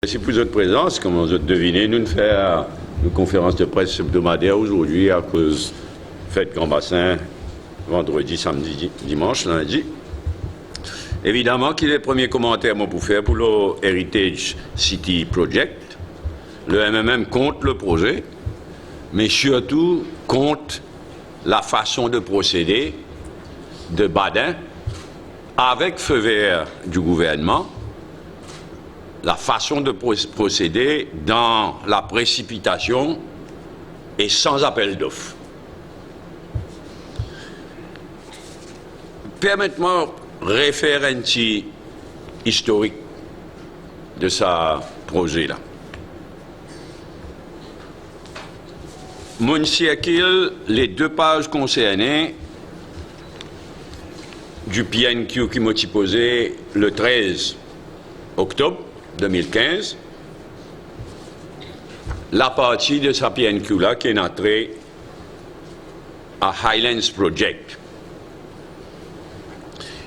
Merci pour votre présence. Comme vous avez deviné, nous faisons une conférence de presse hebdomadaire aujourd'hui à cause de fête Grand Bassin, vendredi, samedi, dimanche, lundi. Évidemment, qu'il est le premier commentaire pour faire pour le Heritage City Project. Le MMM compte le projet, mais surtout compte la façon de procéder de Badin avec feu vert du gouvernement, la façon de procéder dans la précipitation et sans appel d'offres. Permettez-moi de référer un petit historique de ce projet-là. Mon circule les deux pages concernées du PNQ qui m'a posé le 13 octobre 2015, la partie de sa PNQ-là qui est entrée à Highlands Project.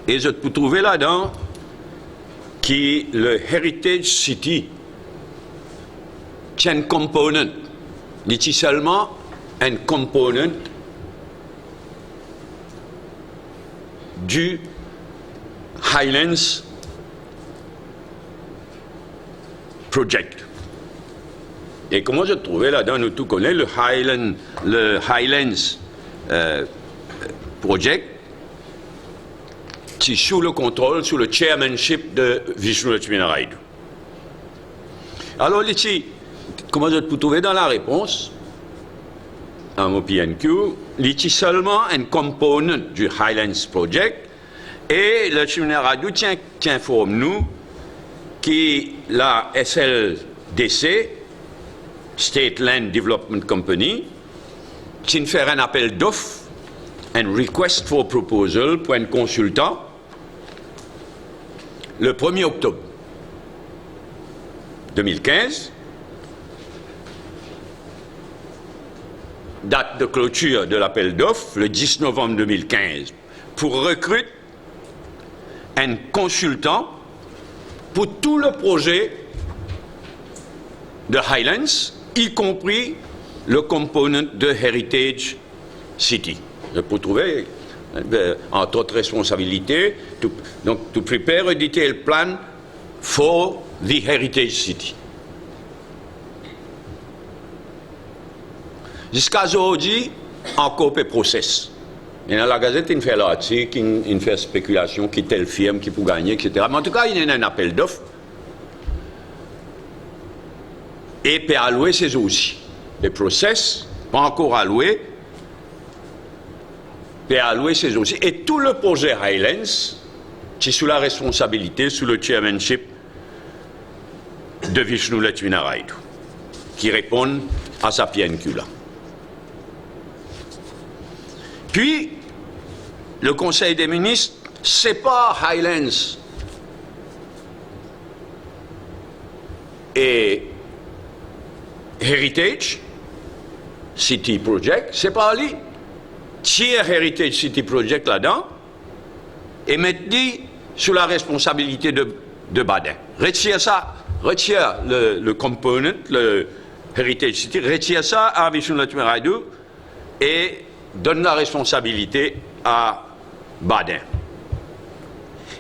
Et je peux trouver là-dedans que le Heritage City tient un component, dit seulement un component du Highlands Project. Et comment je trouvais là-dedans, nous tous connaissons le Highlands Project, qui est sous le contrôle, sous le chairmanship de Vishnu Lakshmi Naraidu. Alors, ici, comment je peux trouver dans la réponse à mon PNQ, ici seulement un component du Highlands Project, et Lakshmi Naraidu informe nous que la SLDC, State Land Development Company, qui fait un appel d'offres, un request for proposal pour un consultant, le 1er octobre 2015, date de clôture de l'appel d'offres, le 10 novembre 2015, pour recruter un consultant pour tout le projet de Highlands, y compris le component de Heritage City. Je peux trouver, entre autres responsabilités, to prepare a detailed plan for the Heritage City. Jusqu'à aujourd'hui, encore peu process. Et dans la Gazette, il fait l'article, il fait spéculation, qui telle firme, qui peut gagner, etc. Mais en tout cas, il y a un appel d'offres. Et peut allouer ses aussi. Les process, pas encore alloués, peut allouer ses aussi. Et tout le projet Highlands, qui est sous la responsabilité, sous le chairmanship de Vishnu Lakshmi Naraidu, qui répond à sa PNQ-là. Puis, le Conseil des ministres sépare Highlands et Heritage City Project, sépare les tire Heritage City Project là-dedans et met-le sous la responsabilité de Badin. Retire ça, retire le component, le Heritage City, retire ça à Vishnu Lakshmi Naraidu et donne la responsabilité à Badin.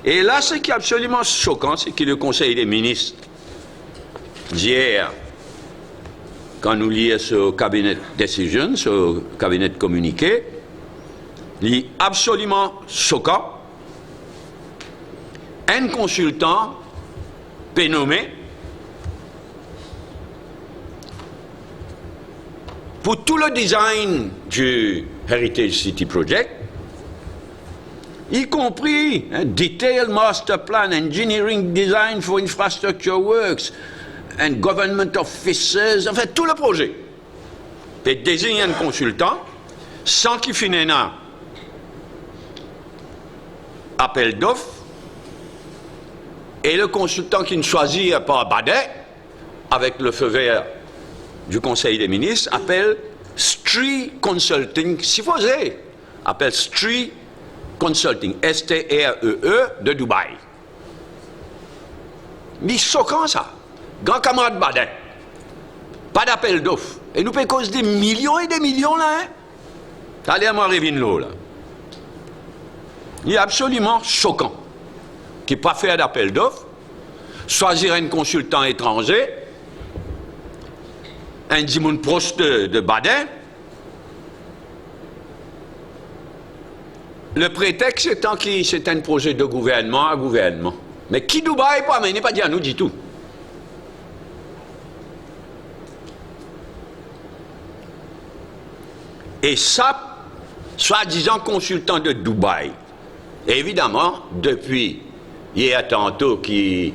Et là, ce qui est absolument choquant, c'est que le Conseil des ministres, d'hier, quand nous lions ce cabinet decision, ce cabinet communiqué, est absolument choquant. Un consultant peut nommer pour tout le design du Heritage City Project, y compris Detailed Master Plan, Engineering Design for Infrastructure Works, and Government Officers, enfin tout le projet. Et désigne un consultant sans qu'il finisse un appel d'offres, et le consultant qui ne choisit pas Badin, avec le feu vert du Conseil des ministres, appelle Stree Consulting, si vous osez, appelle Stree Consulting, S-T-R-E-E, de Dubaï. Mais choquant ça. grand camarade Badin, pas d'appel d'offres. Et nous pouvons causer des millions et des millions là. Hein? Allez à moi l'eau là. Il est absolument choquant qu'il n'ait pas fait d'appel d'offres, choisir un consultant étranger, un Dimoun proche de Badin. Le prétexte étant que c'est un projet de gouvernement à gouvernement. Mais qui Dubaï pas, mais il n'est pas dit à nous du tout. Et ça, soi-disant consultant de Dubaï. Et évidemment, depuis hier tantôt qui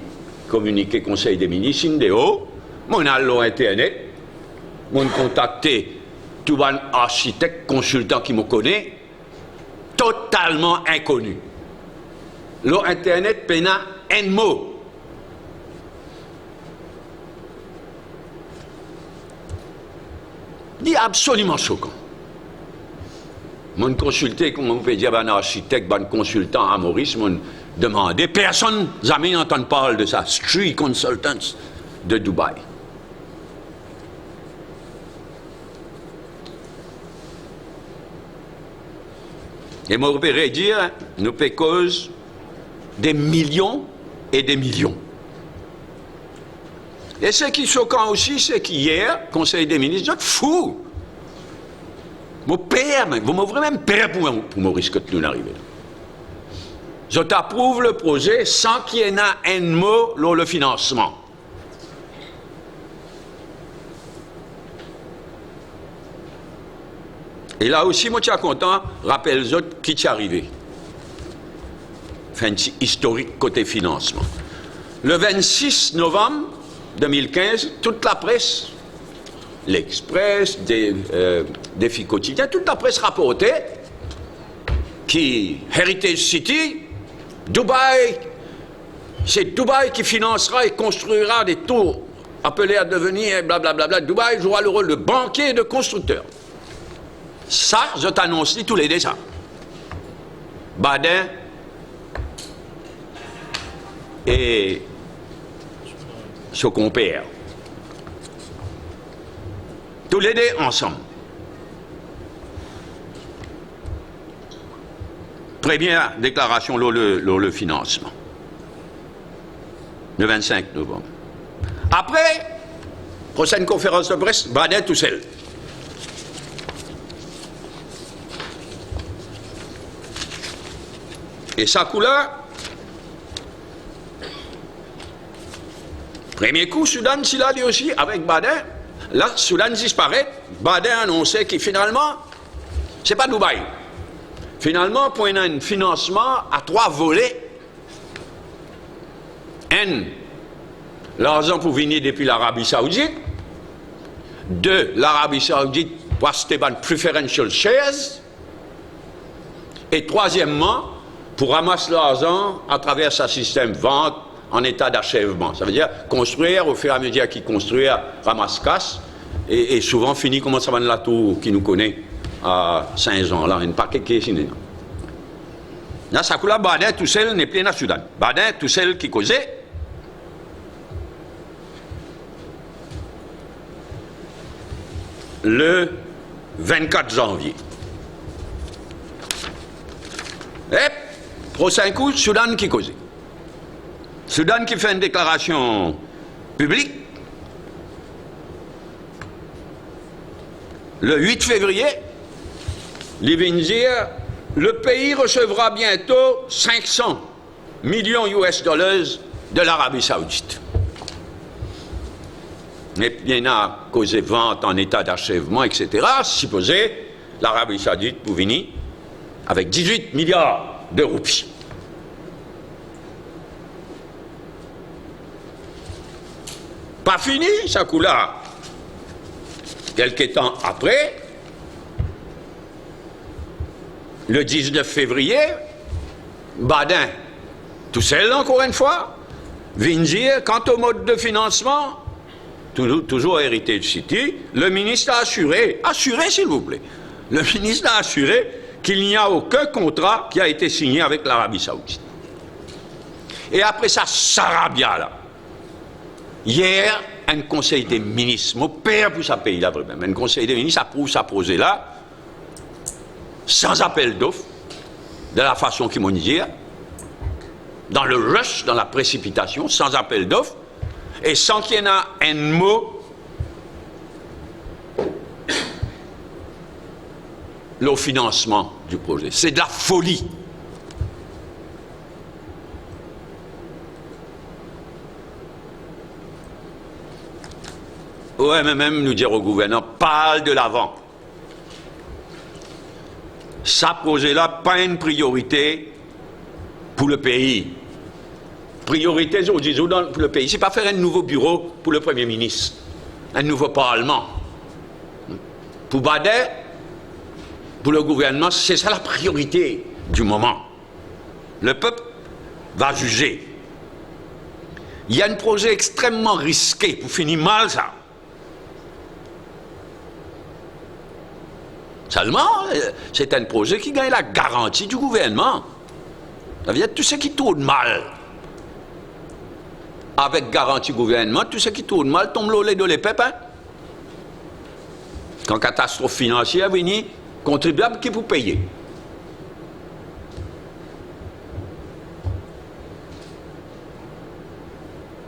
communiquait Conseil des ministres, Indéo, mon allo Internet, mon contacté tout un architecte, consultant qui me connaît, totalement inconnu. L'eau Internet pena un mot. Il est absolument choquant. Mon consulté, comme on peut dire, un architecte, un consultant à Maurice, m'ont demandé, personne n'a jamais entendu parler de ça, Street Consultants de Dubaï. Et moi, je peux dire, nous pouvons cause des millions et des millions. Et ce qui est choquant aussi, c'est qu'hier, Conseil des ministres, vous êtes fous. Mon père, vous m'ouvrez même père pour Maurice que nous n'arrivons là. Je t'approuve le projet sans qu'il y ait un mot sur le financement. Et là aussi, moi, je suis content, rappelle les autres qui est arrivé. Fin historique côté financement. Le 26 novembre 2015, toute la presse, l'Express, Défi quotidien, toute la presse rapportait qui Heritage City, Dubaï, c'est Dubaï qui financera et construira des tours appelés à devenir blablabla. Dubaï jouera le rôle de banquier et de constructeur. Ça, je t'annonce tous les dessins. Badin et ce compère. Tous les deux ensemble. Première déclaration le financement. Le 25 novembre. Après, prochaine conférence de presse, Badin tout seul. Et ça couleur. Premier coup, Soudan, s'il a dit aussi, avec Badin. Là, Soudan disparaît. Badin annonçait que finalement, c'est pas Dubaï. Finalement, pour un financement à 3 volets. Un, l'argent pour venir depuis l'Arabie Saoudite. 2, l'Arabie Saoudite pour acheter des preferential shares. Et troisièmement, pour ramasser l'argent à travers ce système vente en état d'achèvement. Ça veut dire construire, au fur et à mesure qu'il construit, ramasse casse, et souvent finit comme ça va la tour qui nous connaît à Saint-Jean, là, une paquet qui est signé. Là, ça coule à Badin, tout seul n'est plein à Soudan. Badin, tout seul qui causait. Le 24 janvier. Et, prochain coup, Soudan qui causait. Soudan qui fait une déclaration publique. Le 8 février, il vient dire le pays recevra bientôt 500 millions US dollars de l'Arabie Saoudite. Mais bien à causé vente en état d'achèvement, etc. Supposé l'Arabie Saoudite pour venir avec 18 milliards de roupies. Pas fini, ça coule là. Quelques temps après, le 19 février, Badin, tout seul encore une fois, vient dire, quant au mode de financement, toujours Heritage City, le ministre a assuré s'il vous plaît, le ministre a assuré qu'il n'y a aucun contrat qui a été signé avec l'Arabie Saoudite. Et après ça, Sarabia là. Hier, un conseil des ministres, mon père pour sa pays là, vraiment, un conseil des ministres approuve sa projet là, sans appel d'offres, de la façon qu'ils m'ont dit, dans le rush, dans la précipitation, sans appel d'offres, et sans qu'il y en ait un mot le financement du projet. C'est de la folie. Ouais, mais même nous dire au gouvernement, parle de l'avant. Ça projet-là, pas une priorité pour le pays. Priorité, je dis, pour le pays, c'est pas faire un nouveau bureau pour le Premier ministre, un nouveau Parlement. Pour Badet, pour le gouvernement, c'est ça la priorité du moment. Le peuple va juger. Il y a un projet extrêmement risqué pour finir mal, ça. Seulement, c'est un projet qui gagne la garantie du gouvernement. Ça veut dire tout ce qui tourne mal. Avec garantie gouvernement, tout ce qui tourne mal tombe l'eau de l'épée. Hein? Quand catastrophe financière vient, contribuable qui vous payer.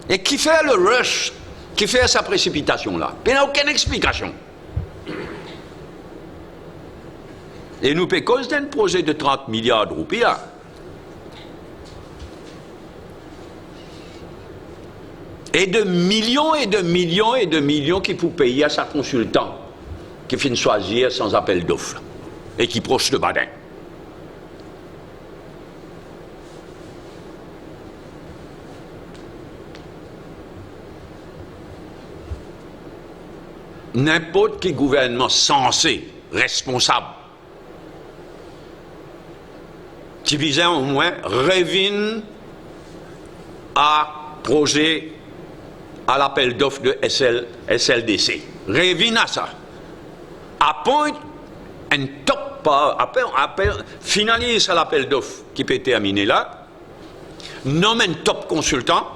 Et qui fait le rush, qui fait sa précipitation là? Il n'y a aucune explication. Et nous payons cause d'un projet de 30 milliards de roupies là. Et de millions et de millions et de millions qui pour payer à sa consultant, qui finit choisir sans appel d'offres, et qui proche de Badin. N'importe quel gouvernement censé, responsable, qui visait au moins revient à projet à l'appel d'offres de SLDC. Revient à ça. Appointe un top, finalise l'appel d'offres qui peut terminer là, nomme un top consultant,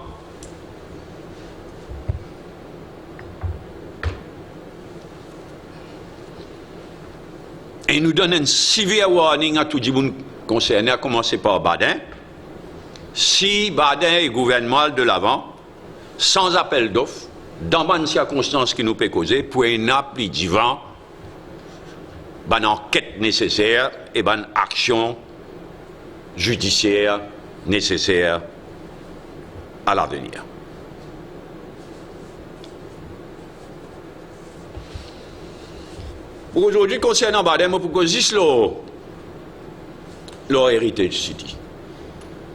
et nous donne un severe warning à tout le monde concerné, à commencer par Badin. Si Badin est gouvernement de l'avant, sans appel d'offres, dans bonnes circonstances qui nous peut causer, pour une appli divan, bonne enquête nécessaire et bonne action judiciaire nécessaire à l'avenir. Pour aujourd'hui, concernant Badin, moi, pour que juste leur Heritage City.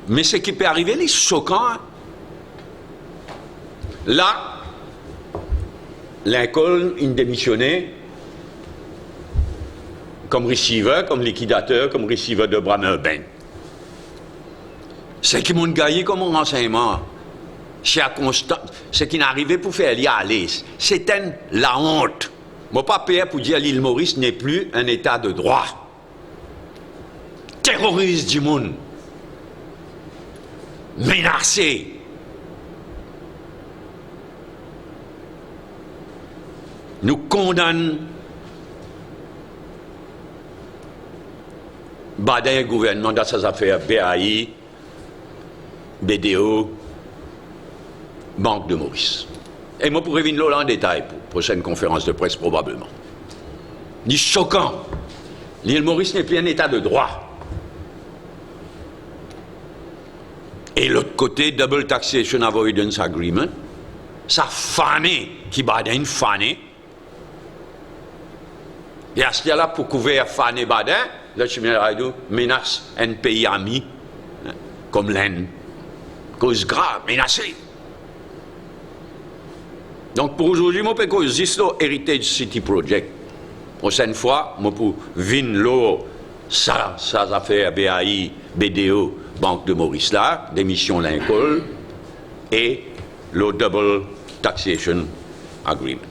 Mais ce qui peut arriver, c'est choquant. Hein? Là, Lincoln, il démissionnait comme receiver, comme liquidateur, comme receiver de Bramerbank. C'est qui m'ont gagné comme renseignement. Ce qui n'arrivait pour faire y aller. C'était la honte. Moi, pas payé pour dire l'île Maurice n'est plus un état de droit. Terroriste du monde. Menacé. Nous condamnons Badin gouvernement dans ses affaires BAI, BDO, Banque de Maurice. Et moi, pour revenir là en détail, pour la prochaine conférence de presse, probablement. Ni choquant. L'île Maurice n'est plus un état de droit. Et l'autre côté, Double Taxation Avoidance Agreement, ça fané, qui Badin fané. Et à ce là pour couvrir fané Badin, le chemin menace un pays ami, hein, comme l'Inde. Cause grave, menacée. Donc pour aujourd'hui, je peux causer juste le Heritage City Project. Prochaine fois, je peux venir l'eau, ça affaire BAI, BDO, Banque de Maurice là, démission Lincoln, et le Double Taxation Agreement.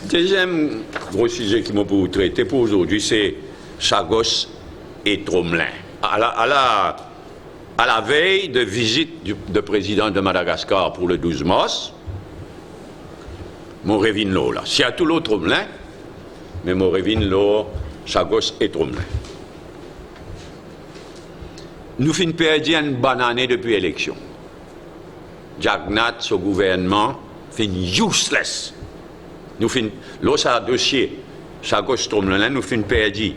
Deuxième gros sujet qui m'a pour vous traiter pour aujourd'hui, c'est Chagos et Tromelin. À à la veille de visite du président de Madagascar pour le 12 mars, Morevin Lo, là. Si à tout l'autre Tromelin, mais Morevin Lo, Chagos et Tromelin. Nous finissons perdu une bonne année depuis l'élection. Jagnat, ce gouvernement, fait useless. Nous finissons, là, ça dossier, Chagos Tromelin, nous finissons perdu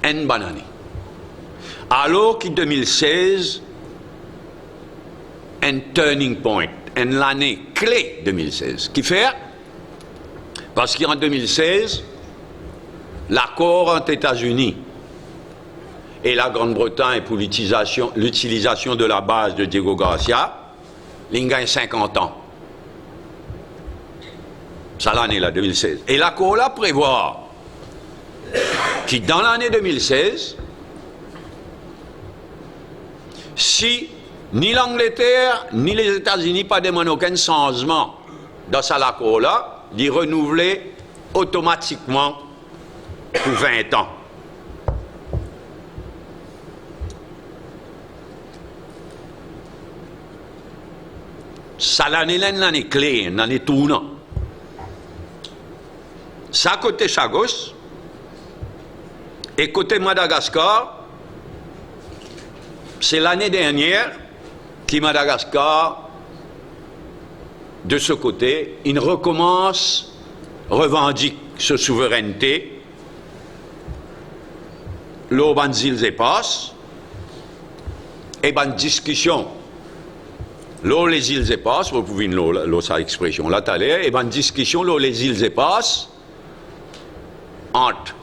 une bonne année. Alors qu'en 2016, un turning point, une année clé 2016, qui fait, parce qu'en 2016, l'accord entre États-Unis et la Grande-Bretagne pour l'utilisation de la base de Diego Garcia, il gagne 50 ans. Ça l'année là, 2016. Et l'accord là prévoit que dans l'année 2016, si ni l'Angleterre ni les États-Unis pas demandent aucun changement dans cet accord-là, d'y renouveler automatiquement pour 20 ans. Ça l'année-là, une année clé, une année tournant. Ça côté Chagos et côté Madagascar, c'est l'année dernière que Madagascar, de ce côté, il recommence, revendique sa souveraineté, l'auban îles et passes, et ben discussion, l'eau les îles et passes, vous pouvez l'eau sa expression là, et ben discussion, l'eau les îles et passes, entre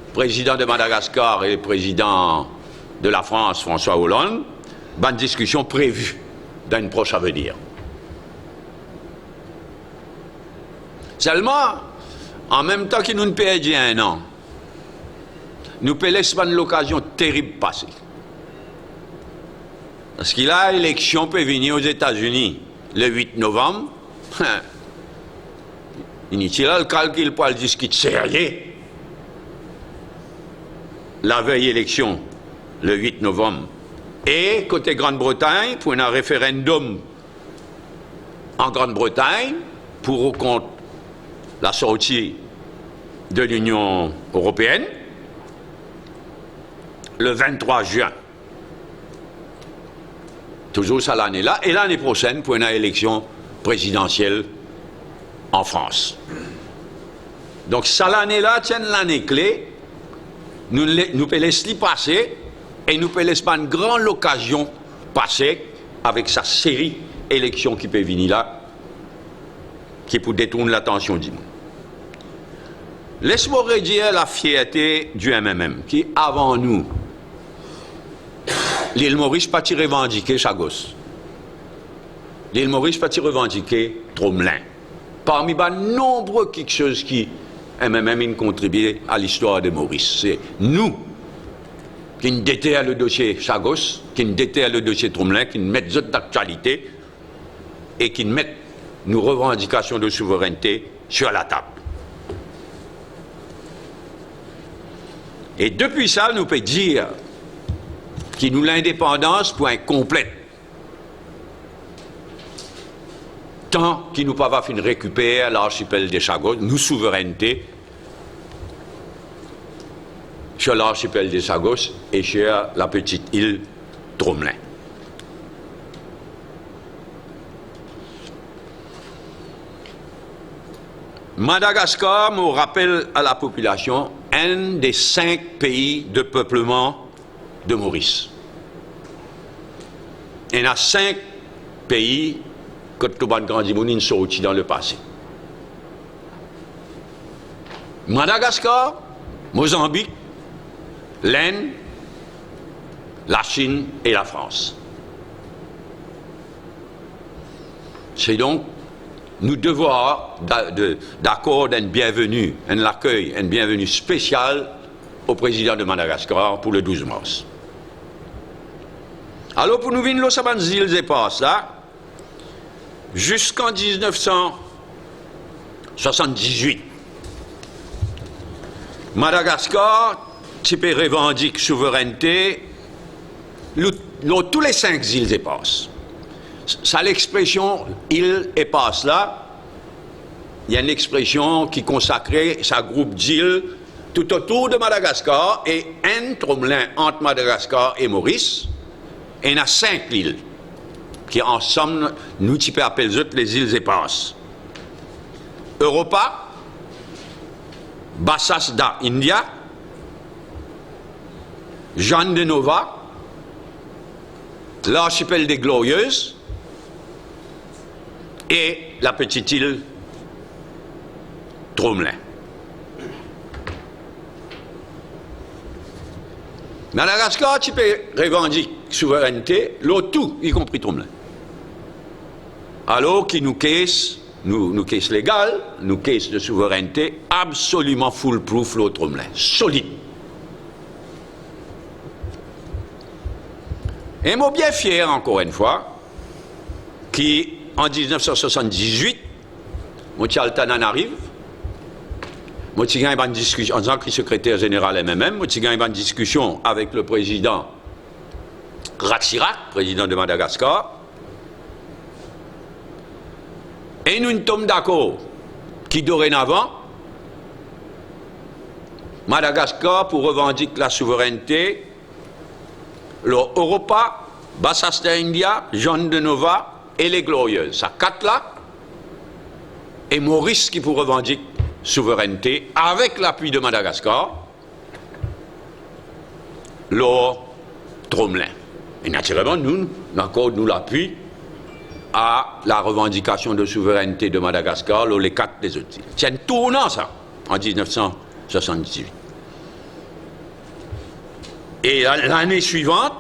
le président de Madagascar et le président de la France, François Hollande, une discussion prévue dans une proche avenir. Seulement, en même temps que nous ne perdons un an, nous perdons l'occasion terrible passée. Parce que là, l'élection peut venir aux États-Unis le 8 novembre. Inutile le calcul pour le discuter sérieux. La veille élection, le 8 novembre. Et côté Grande-Bretagne, pour un référendum en Grande-Bretagne, pour ou contre la sortie de l'Union européenne, le 23 juin. Toujours ça l'année-là. Et l'année prochaine, pour une élection présidentielle en France. Donc ça l'année-là, tiens l'année clé, nous pouvons laisser passer et nous pouvons laisser une grande occasion passer avec sa série d'élections qui peut venir là, qui peut détourner l'attention du monde. Laisse-moi redire la fierté du MMM, qui avant nous, l'île Maurice pas revendiqué Chagos. L'île Maurice pas revendiqué Tromelin. Parmi les nombreux quelque chose qui MMM contribué à l'histoire de Maurice. C'est nous qui nous déterrons le dossier Chagos, qui nous déterrons le dossier Tromelin, qui nous mettons d'actualité et qui nous mettent nos revendications de souveraineté sur la table. Et depuis ça, nous pouvons dire que nous l'indépendance pour un complète. Tant qu'il nous pas va finir récupérer l'archipel des Chagos, nous souveraineté sur l'archipel des Chagos et sur la petite île Tromelin. Madagascar me rappelle à la population un des 5 pays de peuplement de Maurice. Il y en a 5 pays que tout le monde sont sortis dans le passé. Madagascar, Mozambique, l'Inde, la Chine et la France. C'est donc nous devoir d'accorder un bienvenue, un accueil, un bienvenue spécial au président de Madagascar pour le 12 mars. Alors pour nous venir los îles et passes là, jusqu'en 1978, Madagascar tu peux revendiquer souveraineté tous les 5 îles éparses. Ça, l'expression île éparse là, il y a une expression qui consacrait sa groupe d'îles tout autour de Madagascar et un tromelin entre Madagascar et Maurice. Et il y en a 5 îles qui ensemble, nous tu peux appeler les îles éparses. Europa, Bassas da India, Jeanne de Nova, l'archipel des Glorieuses et la petite île Tromelin. Madagascar, tu peux revendiquer souveraineté, l'autre tout, y compris Tromelin. Alors qu'il nous caisse, nous caisse légal, nous caisse de souveraineté absolument foolproof l'autre Tromelin, solide. Et moi bien fier encore une fois, qui en 1978, Moutialtanan arrive, moi, j'ai eu une discussion, en tant que secrétaire général MMM, moi, j'ai eu une discussion avec le président Ratsirak, président de Madagascar, et nous sommes d'accord qui, dorénavant, Madagascar, pour revendiquer la souveraineté, l'Europa, Bassas d'India, Jeanne de Nova et les Glorieuses. Ça 4 là, et Maurice qui pour revendiquer souveraineté avec l'appui de Madagascar, l'or Tromelin. Et naturellement, nous accordons l'appui à la revendication de souveraineté de Madagascar, les 4 des autres îles. C'est un tournant, ça, en 1978. Et l'année suivante,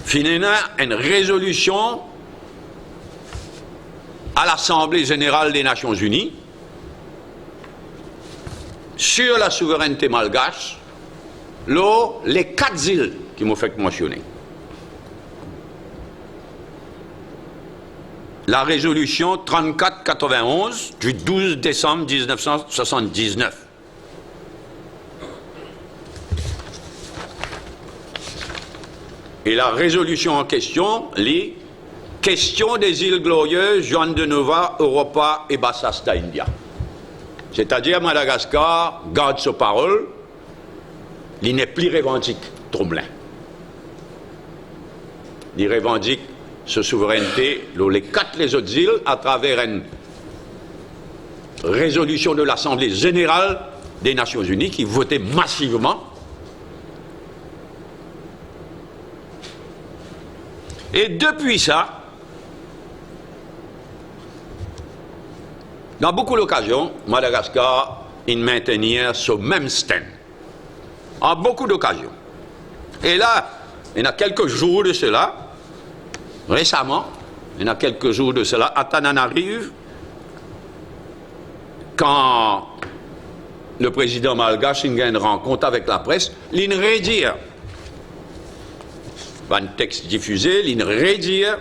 finalement, une résolution à l'Assemblée générale des Nations unies sur la souveraineté malgache, les 4 îles qui m'ont fait mentionner. La résolution 3491 du 12 décembre 1979. Et la résolution en question lit question des îles Glorieuses, Jeanne de Nova, Europa et Bassas d'India. C'est-à-dire Madagascar garde sa parole, il n'est plus revendique Tromelin. Il revendique sa souveraineté, les 4 les autres îles, à travers une résolution de l'Assemblée générale des Nations unies qui votait massivement. Et depuis ça, dans beaucoup d'occasions, Madagascar, il maintenait ce même stand. En beaucoup d'occasions. Et là, il y a quelques jours de cela, récemment, il y a quelques jours de cela, Atanan arrive, quand le président malgache a une rencontre avec la presse, il redire, un texte diffusé, il redire,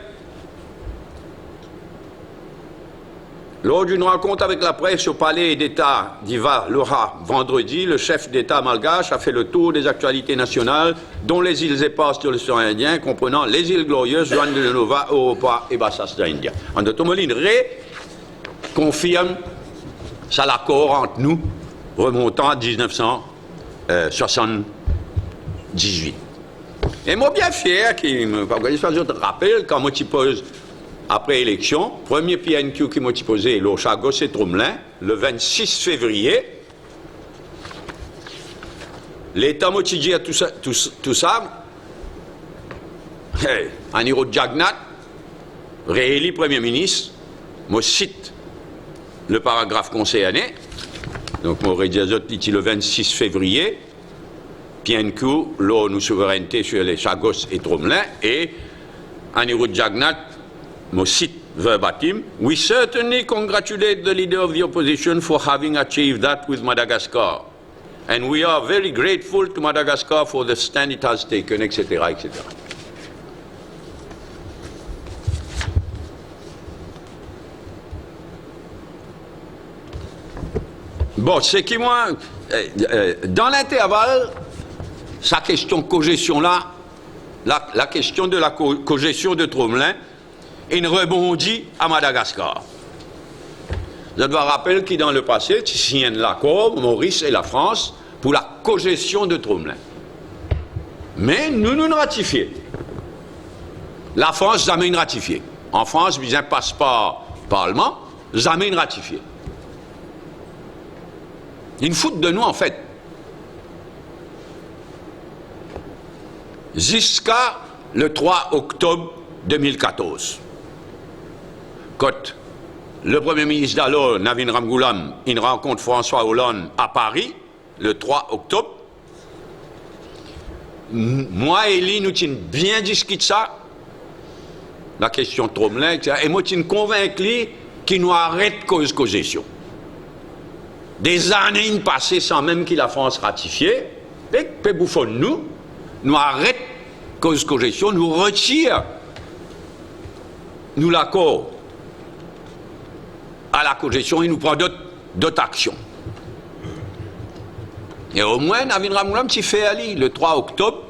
lors d'une rencontre avec la presse au palais d'État d'Iva Loha vendredi, le chef d'État malgache a fait le tour des actualités nationales, dont les îles éparses de l'océan Indien, comprenant les îles Glorieuses, Jeanne de Nova, Europa et Bassas d'India. En d'autres mots, il confirme ça l'accord entre nous remontant à 1978. Et moi bien fier, qui me rappelle quand moi tu poses après élection, premier PNQ qui m'a posé le Chagos et Tromelin, le 26 février, l'État m'a dit à tout ça, hey, Anirudh Jagnat, réélu Premier ministre, me cite le paragraphe concerné, donc moi dit le 26 février, PNQ, l'ONU souveraineté sur les Chagos et Tromelin, et Anirudh Jagnat, me cite verbatim, we certainly congratulate the leader of the opposition for having achieved that with Madagascar. And we are very grateful to Madagascar for the stand it has taken, etc., etc. Bon, c'est qui moi, dans l'intervalle, sa question de cogestion là, la question de la cogestion de Tromelin, il rebondit à Madagascar. Je dois rappeler que dans le passé, tu signes l'accord, Maurice et la France, pour la cogestion de Tromelin. Mais nous ratifions. La France jamais ratifié. En France, il passe par Parlement, jamais ratifié. Une faute de nous, en fait. Jusqu'à le 3 octobre 2014. Quand le Premier ministre d'alors, Navin Ramgoolam, il rencontre François Hollande à Paris, le 3 octobre, moi et lui, nous avons bien discuté ça, la question de Tromelin, etc. Et moi, je suis convaincu qu'il nous arrête cause cogestion. Des années passées sans même que la France ratifié, et que bouffon nous arrête cause cogestion, nous retire nous l'accord à la cogestion et nous prend d'autres actions. Et au moins, Navin Ramgoolam s'y fait aller le 3 octobre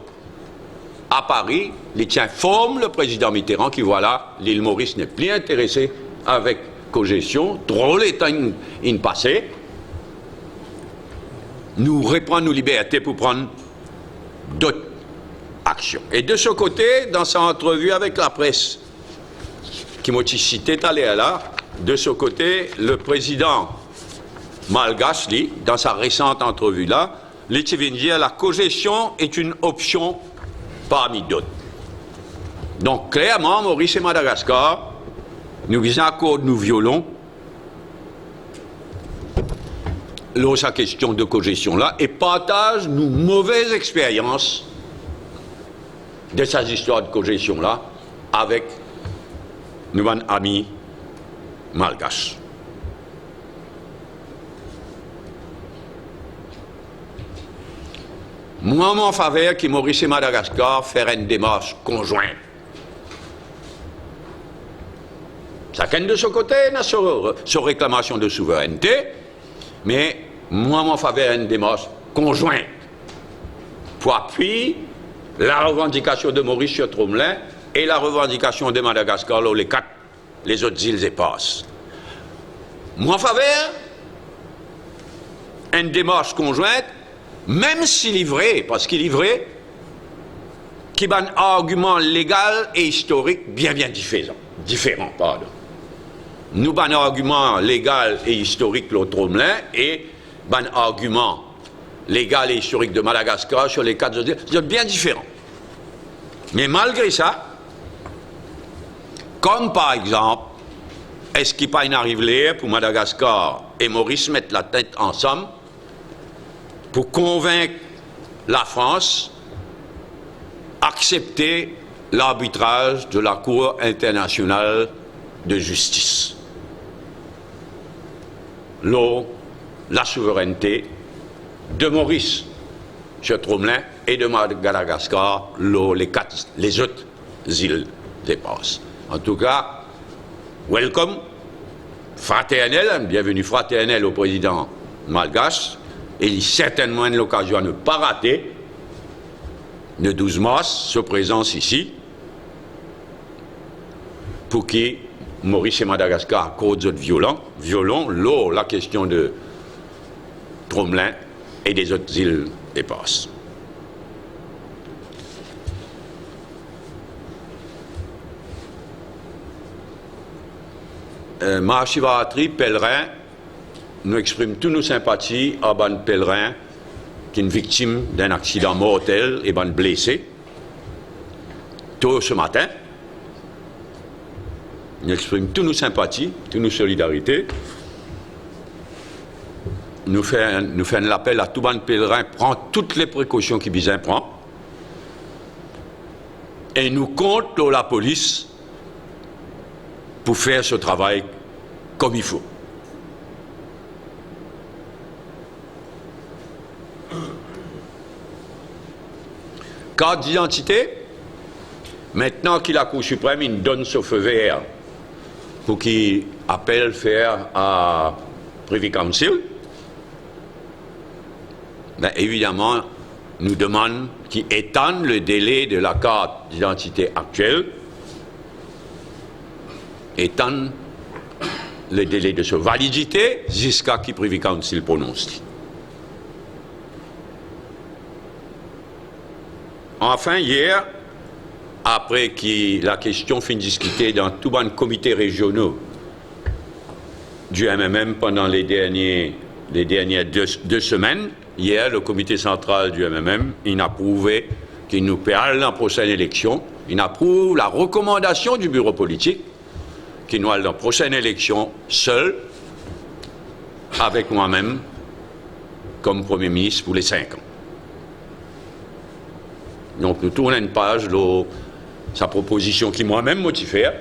à Paris, il informe le président Mitterrand qui voilà, l'île Maurice n'est plus intéressée avec cogestion, trop les temps passés. Nous reprendre nos libertés pour prendre d'autres actions. Et de ce côté, dans sa entrevue avec la presse, qui m'a cité tout à l'heure là, de ce côté, le président malgache, dans sa récente entrevue là, il vient dire la cogestion est une option parmi d'autres. Donc clairement, Maurice et Madagascar, nous visons à cause nous violons sa question de cogestion là et partagent nos mauvaises expériences de ces histoires de cogestion là avec nos amis malgaches. Moi, en faveur que Maurice et Madagascar fassent une démarche conjointe. Chacun de ce côté a sa réclamation de souveraineté, mais moi, en faveur d'une démarche conjointe pour appuyer la revendication de Maurice sur Tromelin et la revendication de Madagascar, là, les autres îles éparses. Moi, en faveur d'une démarche conjointe, même s'il est vrai, parce qu'il est vrai, qu'il y a un argument légal et historique bien différent, pardon. Nous avons un argument légal et historique de Tromelin et un argument légal et historique de Madagascar sur les 4 autres îles, c'est bien différent. Mais malgré ça, comme par exemple, est-ce qu'il n'y a pas une arrivée pour Madagascar et Maurice mettre la tête ensemble pour convaincre la France d'accepter l'arbitrage de la Cour internationale de justice. La souveraineté de Maurice sur Tromelin et de Madagascar, les autres îles éparses. En tout cas, welcome, fraternel, bienvenue fraternel au président malgache. Et il y a certainement une occasion à ne pas rater le 12 mars, sa présence ici, pour que Maurice et Madagascar, à cause de violons, la question de Tromelin et des autres îles éparses. Mahachivaratri, pèlerin, nous exprimons toutes nos sympathies à un pèlerin qui est une victime d'un accident mortel et un blessé. Tôt ce matin, nous exprimons toutes nos sympathies, toutes nos solidarités. Nous faisons l'appel à tout le pèlerin, prend toutes les précautions qu'il besoin prend. Et nous comptons la police pour faire ce travail comme il faut. Carte d'identité, maintenant que la Cour suprême il donne son feu vert pour qu'il appelle faire à Privy Council, ben, évidemment, nous demande qu'ils étendent le délai de la carte d'identité actuelle, étendent le délai de sa validité jusqu'à ce que le Privy Council prononce. Enfin, hier, après que la question fut discutée dans tous les comités régionaux du MMM pendant les dernières deux semaines, hier, le comité central du MMM, il a approuvé qu'il nous paie dans la prochaine élection, il approuve la recommandation du bureau politique qu'il nous a dans la prochaine élection seul, avec moi-même, comme Premier ministre pour les 5 ans. Donc nous tournons une page de sa proposition qui moi-même m'a fait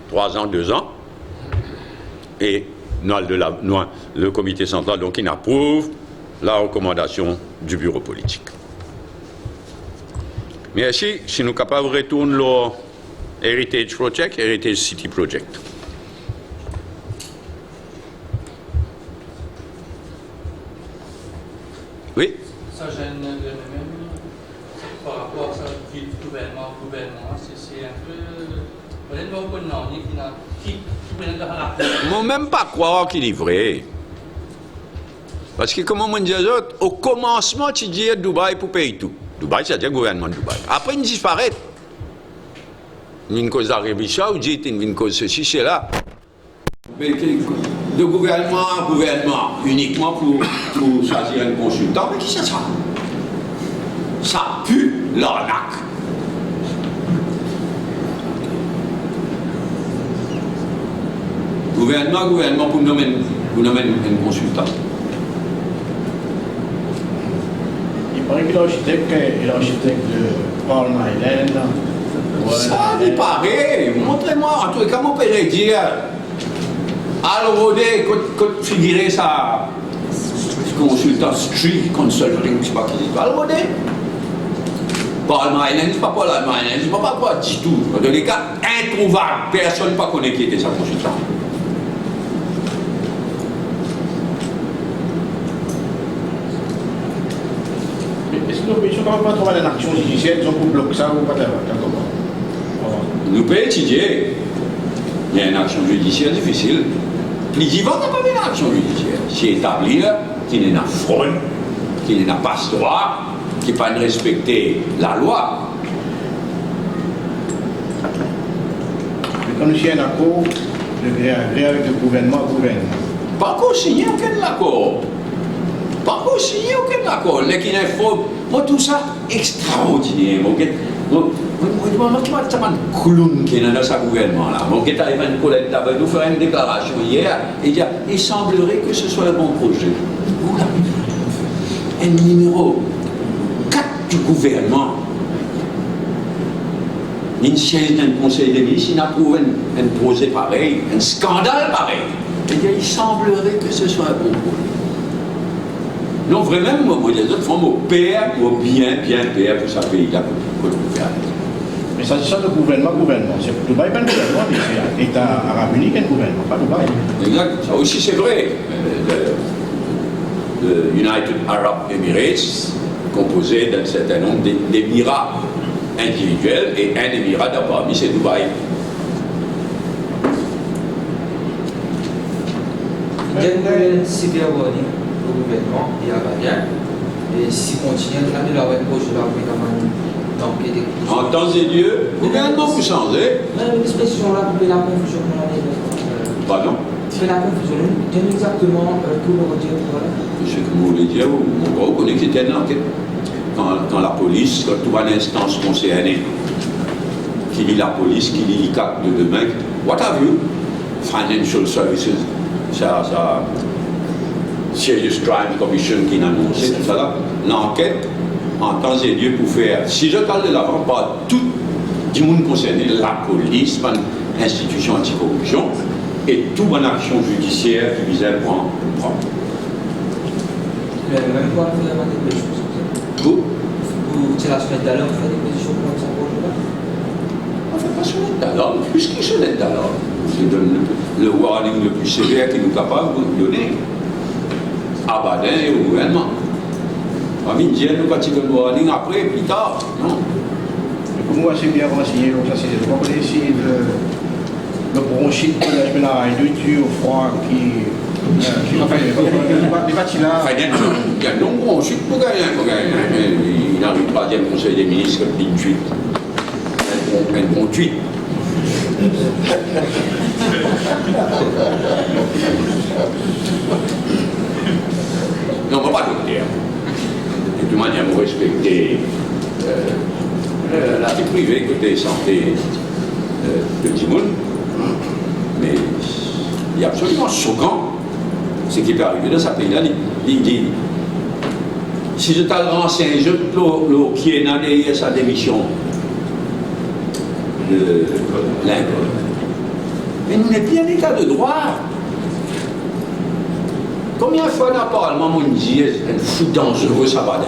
3 ans, 2 ans, et le comité central, donc il approuve la recommandation du bureau politique. Mais si nous sommes capables de retourner le Heritage Project, Heritage City Project. Oui? Ça gêne le même par rapport à ça, gouvernement, c'est un peu. Moi, même pas croire qu'il est vrai. Parce que, comme on dit, au commencement, tu dis Dubaï pour payer tout. Dubaï, c'est-à-dire le gouvernement de Dubaï. Après, il disparaît. Une cause d'Arabie Saoudite, une cause ceci, c'est là. De gouvernement à gouvernement, uniquement pour choisir un consultant, mais qui c'est ça? Ça pue l'arnaque. Gouvernement pour nommer un consultant. Il paraît que l'architecte de Palm Island. Ça n'est pas pareil. Montrez-moi, en tout cas, comment peut-je dire Alrodé, quand figurer ça, consultant Street Consulting, je ne sais pas qui dit, Alrodé. Palm Island, c'est pas Palm Island, c'est pas quoi du tout. Dans les cas introuvables, personne ne connaît qui était sa consultant. Est-ce que nous ne pouvons pas trouver une action judiciaire pour bloquer ça ou pas? Nous pouvons étudier. Il y a une action judiciaire difficile. Les divans n'ont pas une action judiciaire. C'est établir qu'il n'y a pas fraude, qu'il n'y a pas ce droit, qu'il n'y a pas de respecter la loi. Mais quand nous signons un accord, de gré à gré avec le gouvernement. Pas qu'on signe aucun accord. Pas qu'on signe aucun accord. Mais qu'il y a une fraude. Moi, tout ça, extraordinaire. Moi, je ne sais pas un clown qui est dans ce gouvernement-là. Moi, je suis arrivé à une collègue d'avant, nous faire une déclaration hier, et dire il semblerait que ce soit un bon projet. Un numéro 4 du gouvernement, une chaise d'un conseil des ministres, il approuve un projet pareil, un scandale pareil. Et dire il semblerait que ce soit un bon projet. Non, vraiment, moi, les autres font mon père, mon bien père pour sa pays-là, pour le gouvernement. Mais s'agissant de gouvernement, c'est Dubaï pas le gouvernement, mais c'est l'État arabe uni qui est le gouvernement, pas Dubaï. Exact, ça aussi c'est vrai. Le United Arab Emirates, composé d'un certain nombre d'émirats individuels, et un émirat d'abord, c'est Dubaï. Il y a une sévère warning au gouvernement et à Badia. Et si continue à de la web proche de la d'enquête. En temps et lieu, le gouvernement vous changez. L'expression là, vous faites la confusion. Pardon? Tu fais la confusion. Donne exactement tout le redire. Ce que vous voulez dire, mon gros, on est que c'était une enquête. Quand la police, quand toute une instance concernée, qui lit la police, qui lit les CAC de demain, what have you? Financial Services, ça, Serious Crime Commission qui a annoncé tout ça là, l'enquête en temps et lieu pour faire, si je parle de l'avant, pas tout le monde concerné, la police, l'institution anticorruption, et toute bonne action judiciaire qui visait à prendre. Même quoi, vous avez des choses. Vous tirez la semaine d'alarme, vous faites des positions comme ça pour le On ne fait pas sonnette d'alarme, plus que sonnette d'alarme. Je donne le warning le plus sévère que nous sommes capables de donner à Badin et au gouvernement. Amin, nous continuons le warning après, plus tard. Non. Pour moi, c'est bien renseigné, donc ça, c'est pas connaître si le bronchite, le dur, froid, qui. Enfin, les bâtiments là. Enfin, il y a de nombreux ensuite pour gagner. Il a le troisième conseil des ministres, une tweet. Un bon tweet. Non, on ne va pas le dire. De toute manière, vous respectez la vie privée, côté santé de Timoun. Mais il est absolument choquant ce qui peut arriver dans ce pays-là. Il dit si je t'ai renseigné, je te qui est derrière sa démission de Lincoln. Mais nous n'sommes plus en état de droit. Combien de fois dans le Parlement, on dit un fou dangereux, ça va là.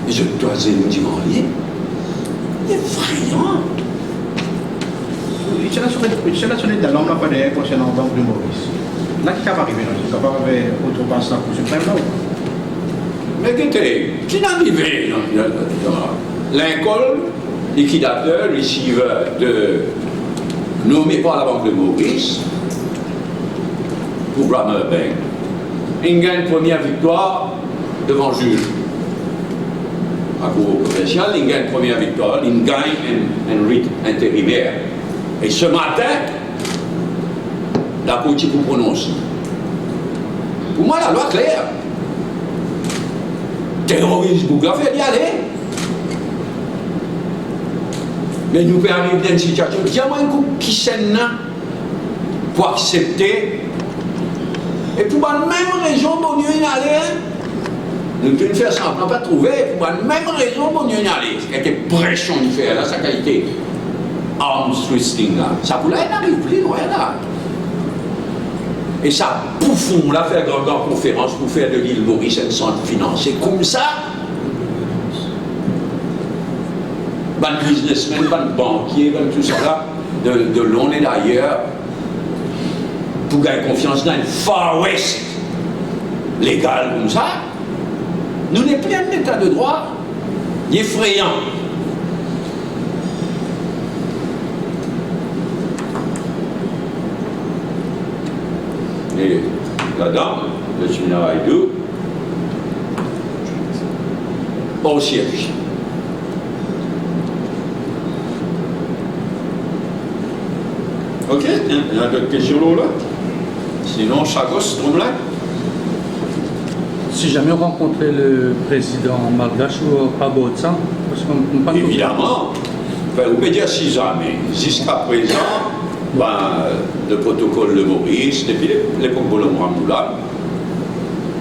Et je dois nous dire en lien. Effrayant. C'est la sonnette d'alarme là, pas d'ailleurs, concernant la banque de Maurice. Là, qui va arriver, ça va arriver outrepasse la Cour suprême là. Mais écoutez, qui n'est arrivé Lincoln, liquidateur, receiver nommé par la Banque de Maurice, pour Brammer Bank, il gagne une première victoire devant le juge. À cour commercial, il gagne une première victoire, il gagne un rite intérimaire. Et ce matin, la Cour vous prononce. Pour moi, la loi claire. Terroriste, vous l'avez d'y aller. Mais nous pouvons arriver dans une situation, il y a un groupe qui s'est pour accepter. Et pour la même raison, bon Dieu y aller. Nous pouvons faire semblant pas trouver. Pour la même raison, bon Dieu y aller. C'est quelque pression de faire, là, sa qualité. Arms twisting, là. Ça vous l'avez n'arrive plus, loin là. Et ça, pouf, on l'a fait grande conférence pour faire de l'île Maurice un centre financier. Comme ça, ban businessmen, ban banquiers, ban tout ça là, de l'on et d'ailleurs, pour gagner confiance dans le Far West légal comme ça, nous n'sommes plus en état de droit, effrayant. Et la dame, le séminaire Haïdou, au siège. Ok, il y a d'autres questions là? Sinon, Chagos, Tromblin? Si jamais on rencontrait le président malgache ou pas ça, parce qu'on ne pas. Évidemment. Enfin, vous pouvez dire 6 ans, mais jusqu'à présent, ben, le protocole de Maurice, depuis l'époque de Bolomramboula,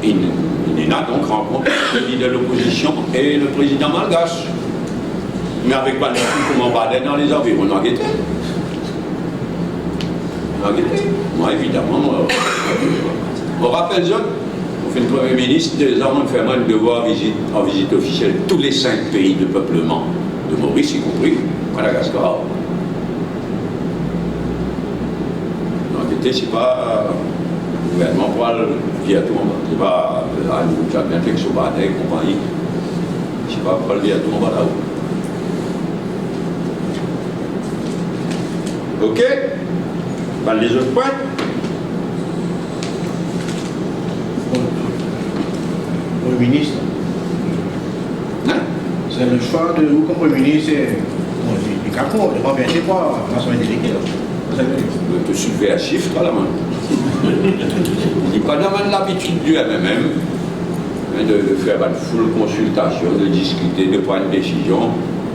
il n'a donc rencontré le leader de l'opposition et le président malgache. Mais avec pas comment on va aller dans les environs, on a guetté. Moi, évidemment, on rappelle ça, on fait le Premier ministre, des hommes, on fait un devoir en visite officielle tous les 5 pays de peuplement de Maurice, y compris Madagascar. C'est pas le gouvernement pour aller via tout le monde. C'est pas à nous, qui a bien fait que ce soit et compagnie. C'est pas pour aller via tout le monde là-haut. Ok? Ben, les autres points? Premier ministre. Hein? C'est le choix de vous comme Premier ministre, c'est. Bon, les capons, les pas bien, c'est quoi, la semaine déléguée là. De soulever un chiffre à la main. Il n'y a pas l'habitude du MMM de faire une full consultation, de discuter, de prendre une décision,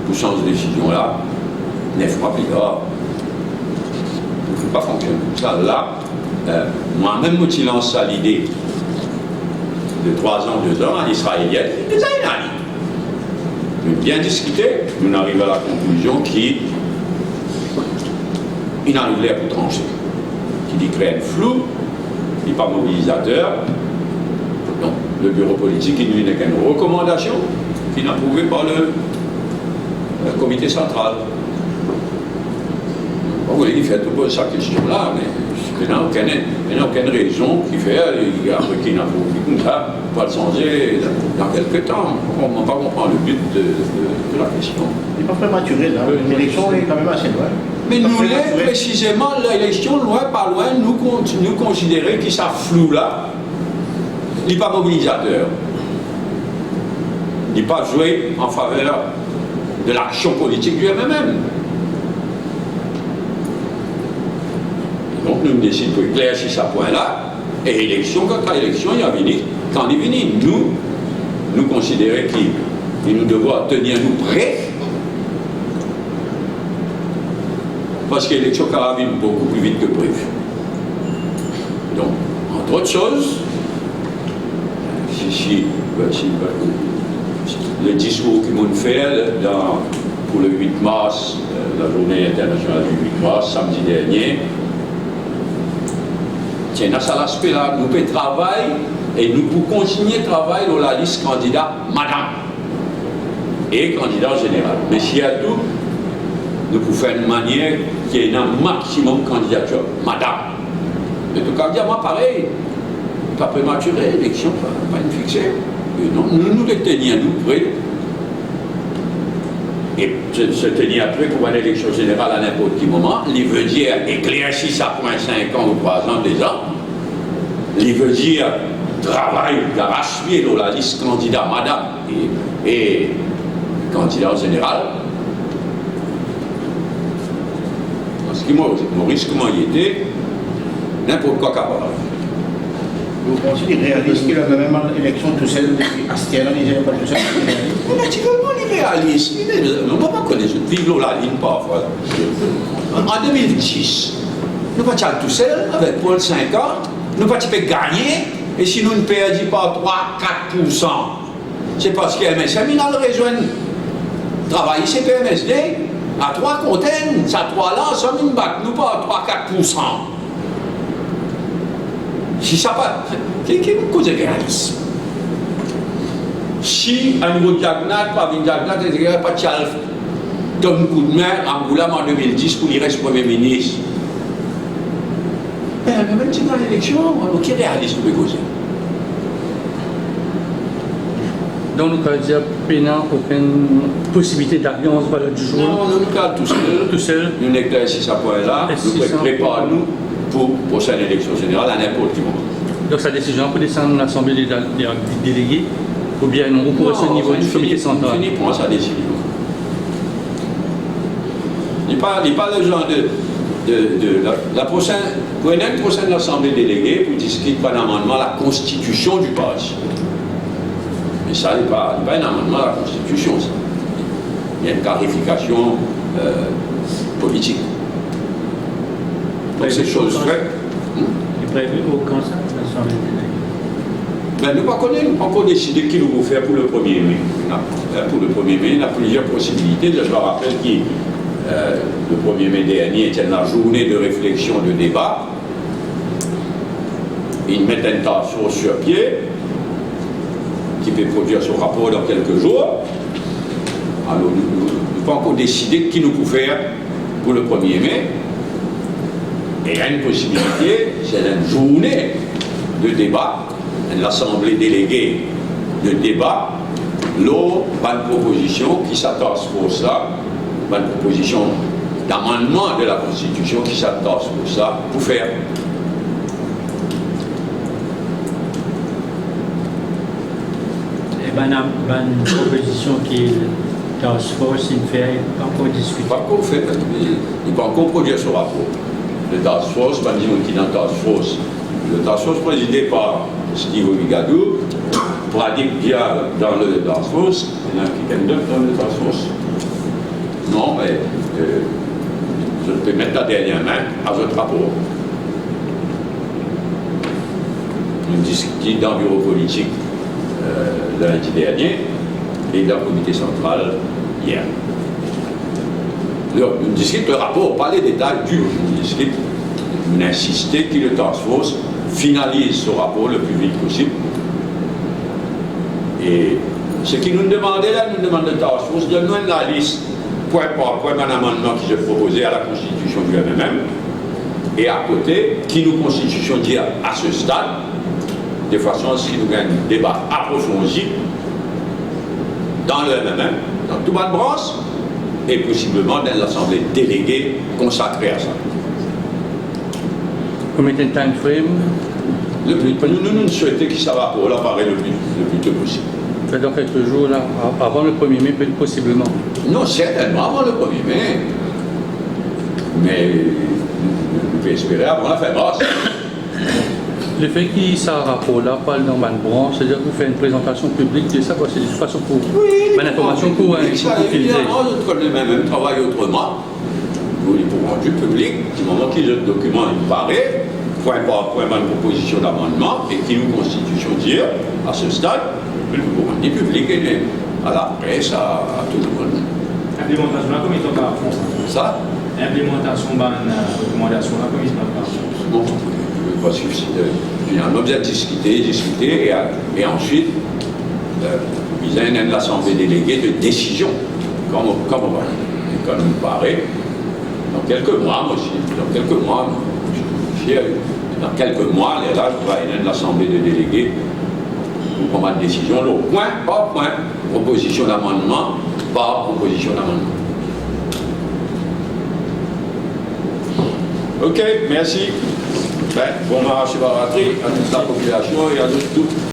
tout sens de décision là, 9 mois plus tard. Il ne faut pas fonctionner comme ça. Là, moi-même, je lance à l'idée de 3 ans, 2 ans, en israélienne, il y a une année. Bien discuter, nous arrivons à la conclusion qui il n'arrive pas pour trancher. Qui dit créer un flou, il n'est pas mobilisateur. Donc, le bureau politique, il n'a qu'une recommandation qui n'est approuvée par le comité central. Bon, vous voyez, il fait tout pour sa question là, mais Il n'y a aucune raison qui fait qu'il n'a pas comme ça, pas le changer dans quelques temps. On ne va pas comprendre le but de la question. Il n'est pas prématuré, là. L'élection est quand même assez loin. Mais nous, précisément, l'élection, loin, pas loin, nous considérons que ça flou là, il n'est pas mobilisateur. Il n'est pas joué en faveur de l'action politique du MMM. Donc nous décidons de éclaircir ce point-là, et élection, quand l'élection, il y a venu, quand il est venu, nous considérons qu'il nous devons tenir nous prêts, parce que l'élection va venir beaucoup plus vite que prévu. Donc, entre autres choses, le discours que nous faisons pour le 8 mars, la journée internationale du 8 mars, samedi dernier, tiens, dans cet aspect-là, nous pouvons travailler et nous pouvons continuer de travailler dans la liste candidat madame et candidat général. Mais s'il y a tout, nous pouvons faire une manière qui est un maximum de candidature madame. Mais tout candidat, moi pareil, pas prématuré, élection, pas une fixée. Et non, nous les tenions, nous prêts. Et se tenir prêt pour une élection générale à n'importe quel moment, il veut dire éclaircir ça pour 5 ans ou 3 ans déjà. Il veut dire travail d'arrache-pied dans la liste candidat madame et candidat général. Parce que Maurice, comment il était, n'importe quoi capable. Vous considérez réaliste qu'il a la même élection tout seul, Astiel, il n'est pas tout seul. Mais naturellement, il est réaliste. On ne va pas connaître, vivre la ligne parfois. En 2010, nous ne pas tout seul, avec Paul 5 ans, nous ne pas gagner, et si nous ne perdons pas 3-4%, c'est parce que MSM, a le rejoint travailler c'est PMSD, à 3 containes, ça 3 là, ça nous bat, nous pas 3-4%. Si ça pas, quelle cause de réalisme? Si un nouveau diagnat, pas un diagnat, pas de chal, donne un coup de main à Angoulême en 2010 pour y rester Premier ministre. Mais même si dans l'élection, quel réalisme peut causer? Donc, nous pouvons dire qu'il n'y a aucune possibilité d'alliance valeur du jour. Non, nous sommes tout seuls. Tout seul. Nous n'éclaircissons ce point-là. Nous préparons-nous pour la prochaine élection générale à n'importe quel moment. Donc, sa décision pour descendre l'Assemblée des délégués, ou bien non, pour ce niveau du comité central. Il prend sa décision. Il pas le genre de la prochaine, pour une prochaine Assemblée déléguée, pour discuter par un amendement la constitution du parti. Mais ça n'est pas un amendement à la Constitution, ça. Il y a une clarification politique. Donc, ces choses faites. Il est prévu au Conseil de l'Assemblée déléguée. Ben, nous ne connaissons pas encore décidé qui nous va faire pour le 1er mai. Pour le 1er mai, il y a plusieurs possibilités. Je me rappelle que le 1er mai dernier était la journée de réflexion, de débat. Ils mettent un task force sur pied qui peut produire son rapport dans quelques jours. Alors, nous n'avons pas encore décidé qui nous peut faire pour le 1er mai. Et il y a une possibilité, c'est une journée de débat, l'Assemblée déléguée de débat, l'eau, une proposition qui s'attache pour ça, une proposition d'amendement de la Constitution qui s'attache pour ça, pour faire. Une proposition qui est task force, il fait encore discuter. Pas encore fait, il va encore produire ce rapport. Le task force, pas dire qui est dans le task force. Le task force présidé par Steve Ovigadou, Pradik Dia dans le task force, il y en a qui aiment dans le task force. Non, mais je peux mettre la dernière main à votre rapport. Nous discutons dans le bureau politique lundi dernier et dans le comité central hier. Alors, nous discutons le rapport, pas les détails durs, nous insistons que le task force finalise ce rapport le plus vite possible. Et ce qui nous demandait là, nous demande le task force, donne-nous la liste, point par point, un amendement qui se proposait à la Constitution du MMM, et à côté, qui nous constitution dit à ce stade, de façon à ce qu'il nous gagne un débat approfondi dans le MMM, dans tout bas de branche, et possiblement dans l'Assemblée déléguée consacrée à ça. Combien de time frame? Nous souhaitons que ça va pour l'apparaître le plus tôt possible. C'est dans quelques jours, là, avant le 1er mai, possiblement. Non, certainement avant le 1er mai. Mais on peut espérer avant la fin mars. Le fait qu'il y ait ce rapport-là, pas le normal branche, c'est-à-dire que vous faites une présentation publique de ça, c'est de toute façon pour l'information courante. Évidemment, notre même travail autrement. Pour rendre public, du moment que le document il paraît, point par point, une proposition d'amendement, et qui nous constitution dire, à ce stade, pour rendre public et à la presse, à tout le monde. L'implémentation, là, comment ils sont par rapport? Ça? L'implémentation de la recommandation, là, comment ils sont par rapport? Bon, parce que finalement, vous avez discuté, et ensuite, il y a une assemblée déléguée de décision, comme on va. Et comme il me paraît, dans quelques mois, moi aussi, dans quelques mois, je suis fier, dans quelques mois, là, il va y avoir une assemblée de délégués pour prendre une décision, là, point par point, proposition d'amendement par proposition d'amendement. Ok, merci. Ben, bon marché baratri à toute la population et à tout.